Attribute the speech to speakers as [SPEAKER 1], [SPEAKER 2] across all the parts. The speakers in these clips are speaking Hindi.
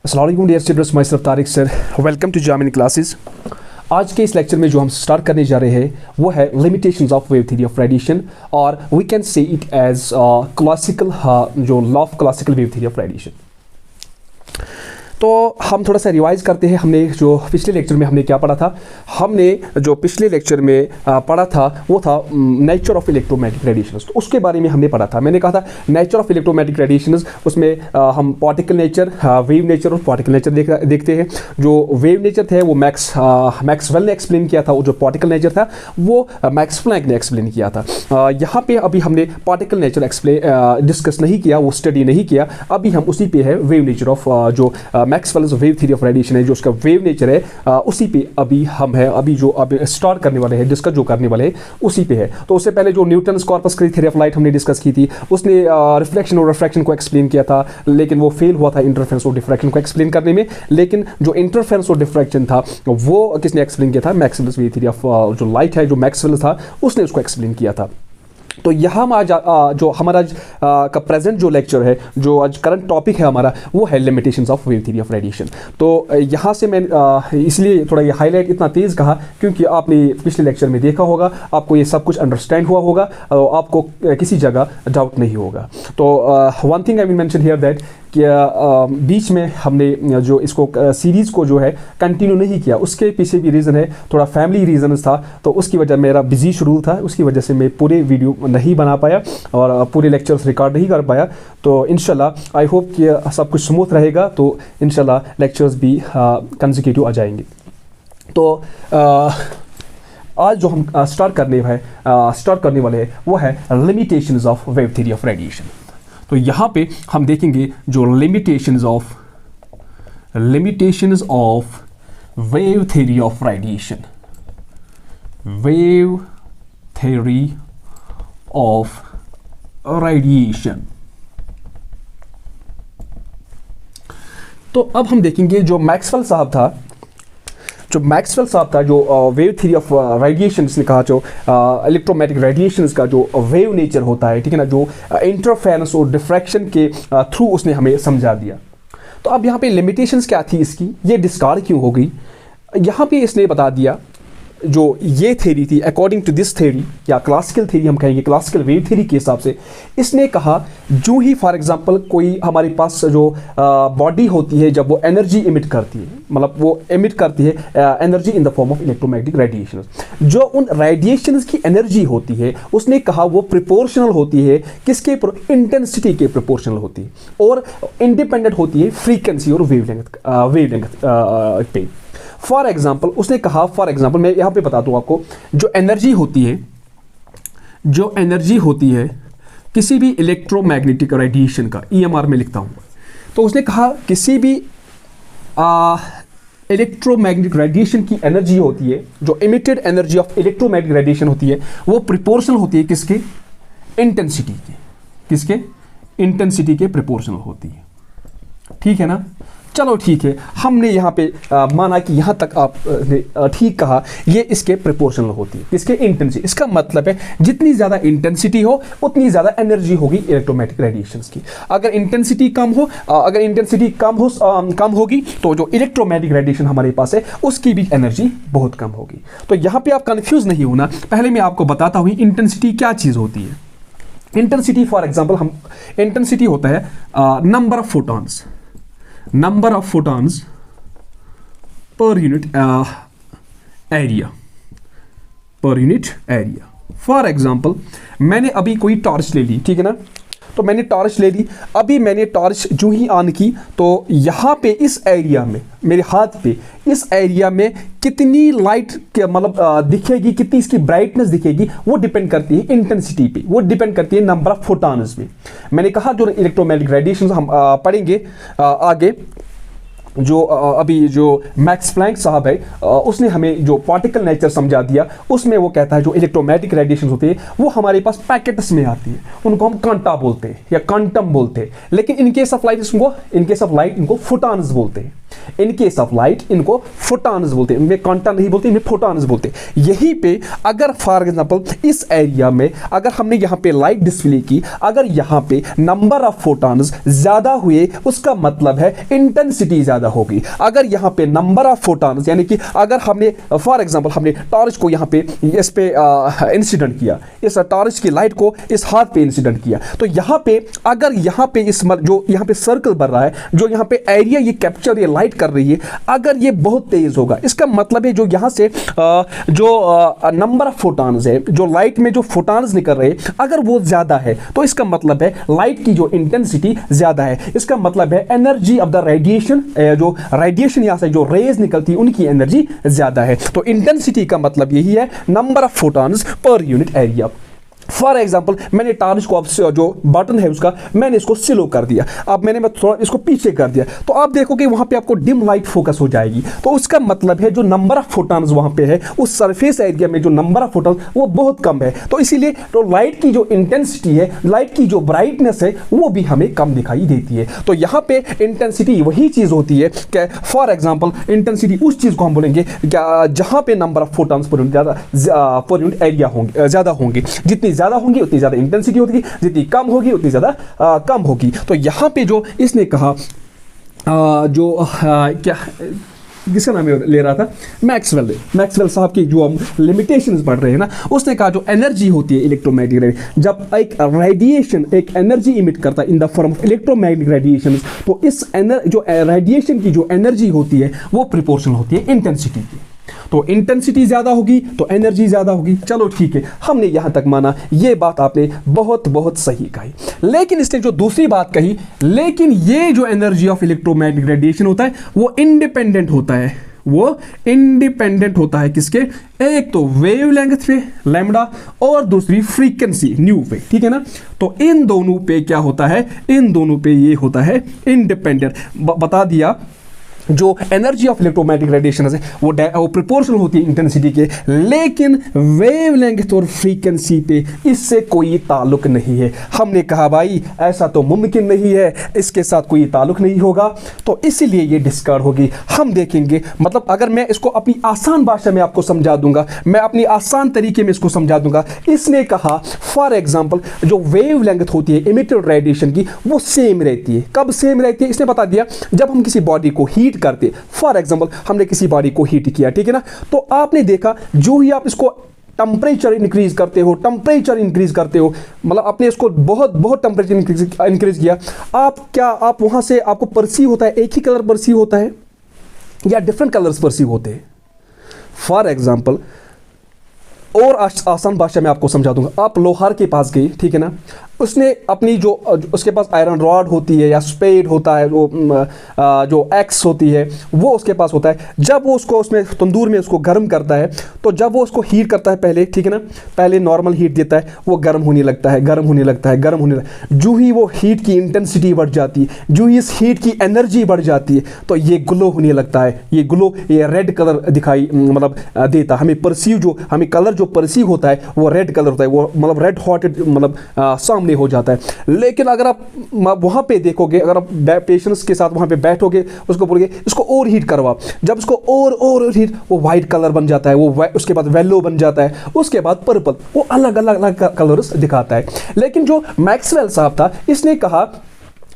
[SPEAKER 1] अस्सलाम वालेकुम dear students, myself Tariq sir, welcome to Jamini classes. आज के इस लेक्चर में जो हम स्टार्ट करने जा रहे हैं वो है limitations of wave theory of radiation, और we can say it as classical जो law of classical wave theory of radiation. तो हम थोड़ा सा रिवाइज करते हैं। हमने जो पिछले लेक्चर में हमने क्या पढ़ा था, हमने जो पिछले लेक्चर में पढ़ा था वो था नेचर ऑफ इलेक्ट्रोमैग्नेटिक रेडिएशंस। तो उसके बारे में हमने पढ़ा था। मैंने कहा था नेचर ऑफ इलेक्ट्रोमैग्नेटिक रेडिएशंस, उसमें हम पार्टिकल नेचर, वेव नेचर और पार्टिकल नेचर देखते हैं। जो वेव नेचर थे वो मैक्सवेल ने एक्सप्लेन किया था, और जो पार्टिकल नेचर था वो मैक्स प्लैंक ने एक्सप्लेन किया था। यहाँ पे अभी हमने पार्टिकल नेचर डिस्कस नहीं किया, वो स्टडी नहीं किया। अभी हम उसी पे है वेव नेचर ऑफ जो Maxwell's wave theory of radiation है, जो उसका वेव नेचर है, उसी पे अभी हम है। अभी स्टार्ट करने वाले हैं, डिस्कस जो करने वाले हैं उसी पे है। तो उससे पहले जो Newton's corpus theory of light हमने डिस्कस की थी, उसने रिफ्लेक्शन और रिफ्रैक्शन को एक्सप्लेन किया था, लेकिन वो फेल हुआ था इंटरफेरेंस और डिफ्रैक्शन को एक्सप्लेन करने में। लेकिन जो इंटरफेरेंस और डिफ्रैक्शन था वो किसने एक्सप्लेन किया था? मैक्सवेल्स वेव थ्योरी ऑफ जो लाइट है, जो मैक्सवेल था उसने उसको एक्सप्लेन किया था। तो यहाँ आज जो हमारा का प्रेजेंट जो लेक्चर है, जो आज करंट टॉपिक है हमारा, वो है limitations of wave theory of radiation. तो यहाँ से मैं इसलिए थोड़ा ये हाईलाइट इतना तेज़ कहा क्योंकि आपने पिछले लेक्चर में देखा होगा, आपको ये सब कुछ अंडरस्टैंड हुआ होगा, आपको किसी जगह डाउट नहीं होगा। तो one thing I will mention here that कि बीच में हमने जो इसको सीरीज़ को जो है कंटिन्यू नहीं किया, उसके पीछे भी रीज़न है, थोड़ा फैमिली रीज़न्स था। तो उसकी वजह, मेरा बिजी शेड्यूल था, उसकी वजह से मैं पूरे वीडियो नहीं बना पाया और पूरे लेक्चर्स रिकॉर्ड नहीं कर पाया। तो इंशाल्लाह आई होप कि सब कुछ स्मूथ रहेगा, तो इंशाल्लाह लेक्चर्स भी कंसेक्यूटिव आ जाएंगे। तो आज जो हम स्टार्ट करने वाले हैं वो है limitations of wave theory of radiation. तो यहाँ पे हम देखेंगे जो limitations of wave theory of radiation, wave theory of radiation. तो अब हम देखेंगे जो मैक्सवेल साहब था, जो वेव थ्योरी ऑफ रेडिएशन ने कहा, जो इलेक्ट्रोमैग्नेटिक रेडिएशंस का जो वेव नेचर होता है, ठीक है ना, जो इंटरफेरेंस और डिफ्रैक्शन के थ्रू उसने हमें समझा दिया। तो अब यहाँ पे लिमिटेशंस क्या थी इसकी, ये डिस्कार्ड क्यों हो गई, यहाँ पे इसने बता दिया। जो ये थ्योरी थी, अकॉर्डिंग टू दिस थ्योरी, या क्लासिकल थ्योरी हम कहेंगे, क्लासिकल वेव थ्योरी के हिसाब से इसने कहा, जो ही फॉर एग्जांपल कोई हमारे पास जो बॉडी होती है, जब वो एनर्जी इमिट करती है, मतलब वो इमिट करती है energy in the form of electromagnetic radiation, जो उन रेडिएशंस की एनर्जी होती है, उसने कहा वो प्रोपोर्शनल होती है किसके? इंटेंसिटी के प्रोपोर्शनल होती है, और इंडिपेंडेंट होती है फ्रीक्वेंसी और वेवलेंथ पे। फॉर एग्जाम्पल उसने कहा, मैं यहाँ पे बता दूँ आपको, जो एनर्जी होती है किसी भी इलेक्ट्रोमैग्नेटिक रेडिएशन का, EMR में लिखता हूँ, तो उसने कहा किसी भी इलेक्ट्रोमैग्नेटिक रेडिएशन की एनर्जी होती है, जो emitted energy of electromagnetic radiation होती है, वो प्रोपोर्शनल होती है किसके? इंटेंसिटी के। किसके? इंटेंसिटी के प्रोपोर्शनल होती है। ठीक है ना? चलो ठीक है, हमने यहाँ पे माना कि यहाँ तक आप ठीक कहा, ये इसके प्रोपोर्शनल होती है। किसके? इंटेंसिटी। इसका मतलब है जितनी ज़्यादा इंटेंसिटी हो उतनी ज़्यादा एनर्जी होगी इलेक्ट्रोमैग्नेटिक रेडिएशंस की। अगर इंटेंसिटी कम होगी तो जो इलेक्ट्रोमैग्नेटिक रेडिएशन हमारे पास है उसकी भी एनर्जी बहुत कम होगी। तो यहाँ पे आप कंफ्यूज नहीं होना। पहले मैं आपको बताता हूँ इंटेंसिटी क्या चीज़ होती है। इंटेंसिटी फॉर एग्जाम्पल इंटेंसिटी होता है number of photons per unit area, for example मैंने अभी कोई टॉर्च ले ली, ठीक है ना, तो मैंने टॉर्च ले ली, अभी मैंने टॉर्च जो ही ऑन की, तो यहाँ पे इस एरिया में, मेरे हाथ पे इस एरिया में कितनी लाइट मतलब दिखेगी, कितनी इसकी ब्राइटनेस दिखेगी, वो डिपेंड करती है इंटेंसिटी पे, वो डिपेंड करती है नंबर ऑफ फोटॉन्स पे। मैंने कहा जो इलेक्ट्रोमैग्नेटिक रेडिएशन हम पढ़ेंगे आगे, जो अभी जो मैक्स प्लैंक साहब है, उसने हमें जो पार्टिकल नेचर समझा दिया, उसमें वो कहता है जो इलेक्ट्रोमैग्नेटिक रेडिएशन होती है वो हमारे पास पैकेट्स में आती है, उनको हम क्वांटा बोलते हैं या क्वांटम बोलते हैं, लेकिन इन केस ऑफ लाइट इनको फोटॉन्स बोलते हैं। इन केस ऑफ लाइट इनको फोटॉन्स बोलते हैं, इनमें क्वांटा नहीं बोलते, इनमें फोटॉन्स बोलते हैं। यहीं पे अगर फॉर एग्जांपल इस एरिया में अगर हमने यहाँ पे लाइट डिस्प्ले की, अगर यहाँ पे नंबर ऑफ फोटॉन्स ज्यादा हुए उसका मतलब है इंटेंसिटी ज्यादा होगी। अगर यहाँ पे नंबर ऑफ फोटॉन्स यानी कि अगर हमने फॉर एग्जांपल हमने टॉर्च को यहाँ पे इस पे इंसिडेंट किया, इस टॉर्च की लाइट को इस हाथ पे इंसिडेंट किया, तो यहाँ पे अगर यहाँ पे इस जो यहाँ पे सर्कल बन रहा है, जो यहाँ पे एरिया ये कैप्चर ये लाइट कर रही है, अगर ये बहुत तेज होगा इसका मतलब है जो यहाँ से जो नंबर ऑफ फोटॉन्स है, जो लाइट में जो फोटॉन्स निकल रहे हैं अगर वो ज्यादा है तो इसका मतलब है लाइट की जो इंटेंसिटी ज्यादा है। इसका मतलब है एनर्जी ऑफ द रेडिएशन, जो रेडिएशन यहाँ से जो रेज निकलती है उनकी एनर्जी ज्यादा है। तो इंटेंसिटी का मतलब यही है number of photons per unit area. For example मैंने टॉर्च को अब जो बटन है उसका मैंने इसको स्लो कर दिया, अब मैं थोड़ा इसको पीछे कर दिया, तो आप देखोगे वहां पे आपको डिम लाइट फोकस हो जाएगी। तो उसका मतलब है जो नंबर ऑफ फोटॉन्स वहां पे है उस सरफेस एरिया में जो नंबर ऑफ फोटॉन्स वो बहुत कम है। तो इसीलिए तो लाइट की जो इंटेंसिटी है, लाइट की जो ब्राइटनेस है वो भी हमें कम दिखाई देती है। तो यहाँ पे इंटेंसिटी वही चीज होती है कि फॉर एग्जाम्पल इंटेंसिटी उस चीज को हम बोलेंगे जहां पे number of photons per unit area होंगे ज्यादा होंगे। जितनी ज्यादा होंगी उतनी ज्यादा इंटेंसिटी होगी, जितनी कम होगी उतनी ज्यादा कम होगी। तो यहां पे जो इसने कहा क्या किसका नाम ले रहा था, मैक्सवेल साहब की जो हम लिमिटेशंस पढ़ रहे हैं ना, उसने कहा जो एनर्जी होती है इलेक्ट्रोमैग्नेटिक, जब एक रेडिएशन एक एनर्जी इमिट करता है in the form of electromagnetic radiation, तो इस जो रेडिएशन की जो एनर्जी होती है वो प्रोपोर्शनल होती है इंटेंसिटी की। तो इंटेंसिटी ज्यादा होगी तो एनर्जी ज्यादा होगी। चलो ठीक है, हमने यहां तक माना, ये बात आपने बहुत बहुत सही कही। लेकिन इसने जो दूसरी बात कही, लेकिन ये जो एनर्जी ऑफ इलेक्ट्रोमैग्नेटिक रेडिएशन होता है वो इंडिपेंडेंट होता है, वो इंडिपेंडेंट होता है किसके, एक तो वेवलेंथ पे लैम्डा और दूसरी फ्रीक्वेंसी न्यू पे, ठीक है ना। तो इन दोनों पे क्या होता है, इन दोनों पे ये होता है इंडिपेंडेंट। बता दिया जो एनर्जी ऑफ इलेक्ट्रोमैग्नेटिक रेडिएशन है वो प्रोपोर्शनल होती है इंटेंसिटी के, लेकिन वेवलेंथ और फ्रीक्वेंसी पे इससे कोई ताल्लुक नहीं है। हमने कहा भाई ऐसा तो मुमकिन नहीं है, इसके साथ कोई ताल्लुक नहीं होगा, तो इसीलिए ये डिस्कार्ड होगी। हम देखेंगे, मतलब अगर मैं इसको अपनी आसान भाषा में आपको समझा दूंगा, मैं अपनी आसान तरीके में इसको समझा दूंगा। इसने कहा फॉर एग्जाम्पल जो वेवलेंथ होती है इमिटेड रेडिएशन की वो सेम रहती है। कब सेम रहती है, इसने बता दिया जब हम किसी बॉडी को हीट करते, फॉर एग्जांपल हमने किसी बॉडी को हीट किया, ठीक है ना, तो आपने देखा जो ही आप इसको टेम्परेचर इंक्रीज करते हो, मतलब आपने इसको बहुत बहुत टेम्परेचर इंक्रीज किया, आप वहां से आपको परसीव होता है एक ही कलर परसीव होता है या डिफरेंट कलर्स परसीव होते हैं। फॉर एग्जांपल और आसान भाषा में आपको समझा दूंगा, आप लोहार के पास गए, ठीक है ना, उसने अपनी जो उसके पास आयरन रॉड होती है या स्पेड होता है, जो एक्स होती है वो उसके पास होता है। जब वो उसको उसमें तंदूर में उसको गर्म करता है, तो जब वो उसको हीट करता है पहले, ठीक है ना, पहले नॉर्मल हीट देता है, वो गर्म होने लगता है, जो ही वो हीट की इंटेंसिटी बढ़ जाती है, जो ही इस हीट की एनर्जी बढ़ जाती है, तो ये ग्लो होने लगता है। ये रेड कलर दिखाई मतलब देता है हमें, परसीव जो हमें कलर जो परसीव होता है वो रेड कलर होता है, वो मतलब रेड हॉटेड मतलब सामने हो जाता है। लेकिन अगर आप वहां पे देखोगे, अगर आप पेशेंस के साथ वहां पे बैठोगे, उसको बोलोगे इसको और हीट करवा, जब इसको और हीट, वो व्हाइट कलर बन जाता है, वो उसके बाद येलो बन जाता है, उसके बाद पर्पल, वो अलग अलग कलर्स दिखाता है। लेकिन जो मैक्सवेल साहब था, इसने कहा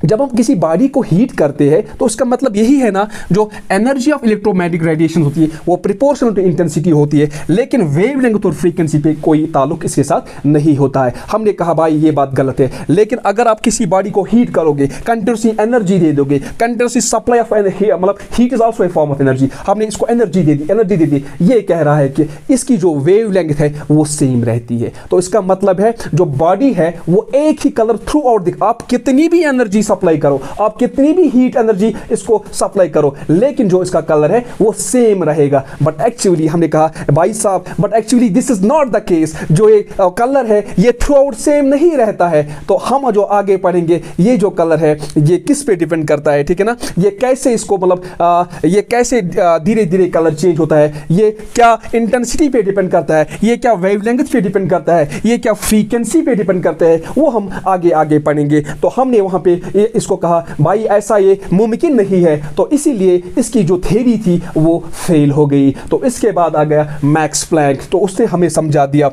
[SPEAKER 1] जब हम किसी बॉडी को हीट करते हैं तो उसका मतलब यही है ना, जो एनर्जी ऑफ इलेक्ट्रोमैग्नेटिक रेडिएशन होती है वो प्रोपोर्शनल टू इंटेंसिटी होती है, लेकिन वेवलेंथ और फ्रीक्वेंसी पे कोई ताल्लुक इसके साथ नहीं होता है। हमने कहा भाई ये बात गलत है। लेकिन अगर आप किसी बॉडी को हीट करोगे, कंटिन्यूसली एनर्जी दे दोगे, कंटिन्यूसली सप्लाई ऑफ मतलब heat is also a form of energy, हमने इसको एनर्जी दे दी, ये कह रहा है कि इसकी जो वेवलेंथ है वो सेम रहती है। तो इसका मतलब है जो बॉडी है वो एक ही कलर थ्रू आउट, आप कितनी भी एनर्जी सप्लाई करो, आप कितनी भी हीट एनर्जी इसको सप्लाई करो, लेकिन जो इसका कलर है वो सेम रहेगा। बट एक्चुअली हमने कहा भाई साहब, but actually this is not the case, जो ये कलर है ये थ्रू आउट सेम नहीं रहता है। तो हम जो आगे पढ़ेंगे ये जो कलर है ये किस पे डिपेंड करता है, ठीक है ना, ये कैसे इसको मतलब ये कैसे धीरे धीरे कलर चेंज होता है, ये क्या इंटेंसिटी पे डिपेंड करता है, ये क्या वेवलेंथ पे डिपेंड करता है, ये क्या फ्रीक्वेंसी पे डिपेंड करता है, वो हम आगे पढ़ेंगे। तो हमने वहां पे इसको कहा भाई ऐसा ये मुमकिन नहीं है, तो इसीलिए इसकी जो थ्योरी थी वो फेल हो गई। तो इसके बाद आ गया मैक्स प्लैंक, तो उसने हमें समझा दिया,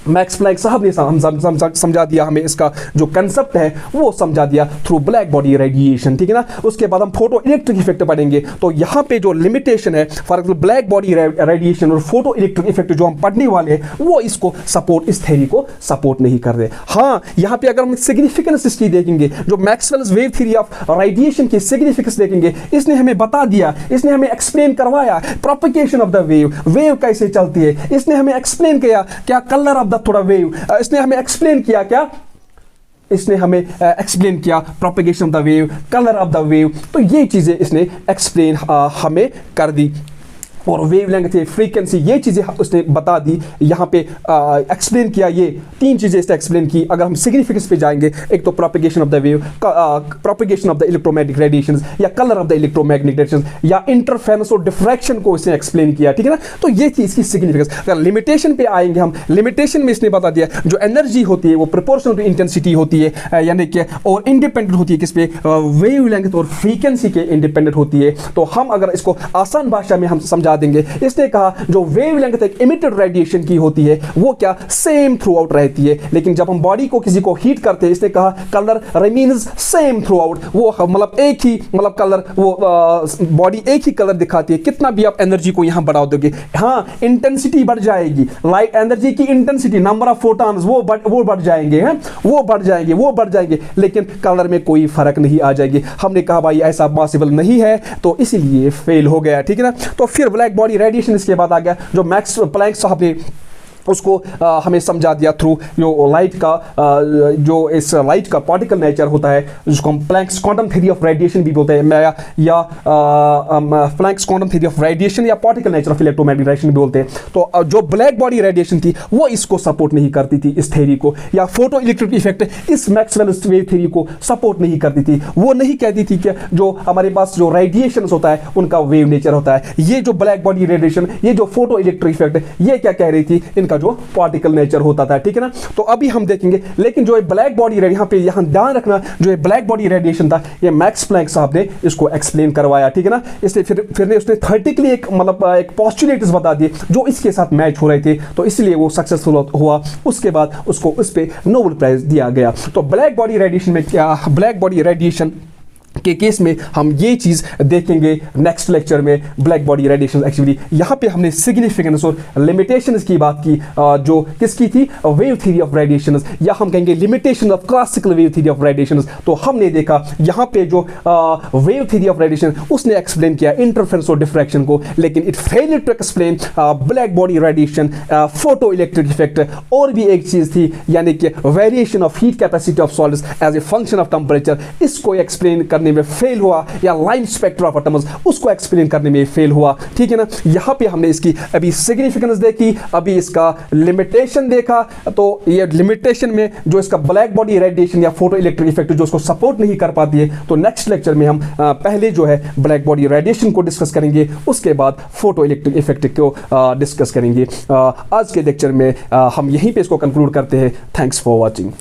[SPEAKER 1] मैक्स प्लैंक साहब ने समझा दिया हमें, इसका जो कंसेप्ट है वो समझा दिया थ्रू ब्लैक बॉडी रेडिएशन, ठीक है ना। उसके बाद हम फोटो इलेक्ट्रिक इफेक्ट पढ़ेंगे। तो यहाँ पे जो लिमिटेशन है for example black body radiation और फोटो इलेक्ट्रिक इफेक्ट जो हम पढ़ने वाले हैं वो इसको सपोर्ट, इस थ्योरी को सपोर्ट नहीं कर रहे। हाँ, यहाँ पे अगर हम सिग्निफिकेंस इसकी देखेंगे, जो Maxwell's wave theory of radiation की सिग्निफिकेंस देखेंगे, इसने हमें बता दिया, इसने हमें एक्सप्लेन करवाया प्रोपगेशन ऑफ द वेव कैसे चलती है, इसने हमें एक्सप्लेन किया क्या कलर ऑफ थोड़ा वेव, इसने हमें एक्सप्लेन किया क्या, इसने हमें एक्सप्लेन किया propagation of the wave, colour of the wave. तो ये चीजें इसने एक्सप्लेन हमें कर दी। और वेवलेंथ, फ्रीक्वेंसी, ये चीज़ें उसने बता दी, यहाँ पे एक्सप्लेन किया। ये तीन चीज़ें इसने एक्सप्लेन की। अगर हम सिग्निफिकेंस पे जाएंगे, एक तो propagation of the wave, propagation of the electromagnetic radiations या colour of the electromagnetic radiations या इंटरफेरेंस और डिफ्रैक्शन को इसने एक्सप्लेन किया, ठीक है ना। तो ये थी इसकी सिग्निफिकेंस। अगर लिमिटेशन पे आएंगे हम, लिमिटेशन में इसने बता दिया जो एनर्जी होती है वो प्रोपोर्शनल टू इंटेंसिटी होती है, यानी कि और इंडिपेंडेंट होती है किस पे, वेवलेंथ और फ्रीक्वेंसी के इंडिपेंडेंट होती है। तो हम अगर इसको आसान भाषा में हम समझा देंगे, इसने कहा जो वेवलेंथ एक इमिटेड रेडिएशन की होती है वो क्या सेम थ्रू आउट रहती है, लेकिन जब हम बॉडी को किसी को हीट करते हैं, इसने कहा colour remains same through out, वो मतलब एक ही मतलब कलर, वो बॉडी एक ही कलर दिखाती है, कितना भी आप एनर्जी को यहां बढ़ा दोगे। हाँ, इंटेंसिटी बढ़ जाएगी, लाइट एनर्जी की इंटेंसिटी, नंबर ऑफ फोटॉन्स वो बढ़ जाएंगे, हैं वो बढ़ जाएंगे, लेकिन कलर में कोई फर्क नहीं आ जाएगी। हमने कहा भाई ऐसा पॉसिबल नहीं है, तो इसीलिए फेल हो गया, ठीक है ना। तो फिर ब्लैक बॉडी रेडिएशन इसके बाद आ गया, जो मैक्स प्लैंक साहब ने उसको हमें समझा दिया थ्रू जो लाइट का जो इस लाइट का पार्टिकल नेचर होता है, जिसको हम Planck's quantum theory of radiation भी बोलते हैं, या Planck's quantum theory of radiation या particle nature of electromagnetic radiation भी बोलते हैं। तो जो ब्लैक बॉडी रेडिएशन थी वो इसको सपोर्ट नहीं करती थी, इस थ्योरी को, या फोटो इलेक्ट्रिक इफेक्ट इस मैक्सवेल्स वेव थ्योरी को सपोर्ट नहीं करती थी। वो नहीं कहती थी कि जो हमारे पास जो रेडिएशन होता है उनका वेव नेचर होता है। ये जो ब्लैक बॉडी रेडिएशन, ये जो फोटो इलेक्ट्रिक इफेक्ट, ये क्या कह रही थी, इनका जो पार्टिकल नेचर होता था, ठीक है ना। तो अभी हम देखेंगे, लेकिन जो ब्लैक बॉडी यहाँ ध्यान रखना, जो ब्लैक बॉडी रेडिएशन था ये मैक्स प्लैंक साहब ने इसको एक्सप्लेन करवाया, ठीक है ना। इसलिए फिर उसने थ्योरेटिकली एक मतलब एक पोस्टुलेट्स बता दिए जो इसके साथ मैच हो रहे थे, तो इसलिए वो सक्सेसफुल हुआ। उसके बाद उसको उस पे नोबेल प्राइज दिया गया। तो ब्लैक बॉडी रेडिएशन में क्या, ब्लैक बॉडी रेडिएशन के केस में हम ये चीज़ देखेंगे नेक्स्ट लेक्चर में, ब्लैक बॉडी रेडिएशन। एक्चुअली यहाँ पे हमने सिग्निफिकेंस और लिमिटेशंस की बात की, जो किसकी थी, वेव थ्योरी ऑफ रेडिएशन, या हम कहेंगे limitation of classical wave theory of radiation. तो हमने देखा यहाँ पे जो वेव थ्योरी ऑफ रेडिएशन उसने एक्सप्लेन किया इंटरफेरेंस और डिफ्रैक्शन को, लेकिन it failed to explain black body radiation, photo electric effect, और भी एक चीज़ थी यानी कि variation of heat capacity of solids as a function of temperature, इसको एक्सप्लेन करने में फेल हुआ, या लाइन स्पेक्ट्रा ऑफ एटम्स उसको एक्सप्लेन करने में फेल हुआ, ठीक है ना। यहां पे हमने इसकी अभी सिग्निफिकेंस देखी, अभी इसका लिमिटेशन देखा। तो ये लिमिटेशन में जो इसका ब्लैक बॉडी रेडिएशन या फोटो इलेक्ट्रिक इफेक्ट जो उसको सपोर्ट नहीं कर पाती है, तो नेक्स्ट लेक्चर में हम पहले जो है ब्लैक बॉडी रेडिएशन को डिस्कस करेंगे, उसके बाद फोटो इलेक्ट्रिक इफेक्ट को डिस्कस करेंगे। आज के लेक्चर में हम यहीं पे इसको कंक्लूड करते हैं। Thanks for watching.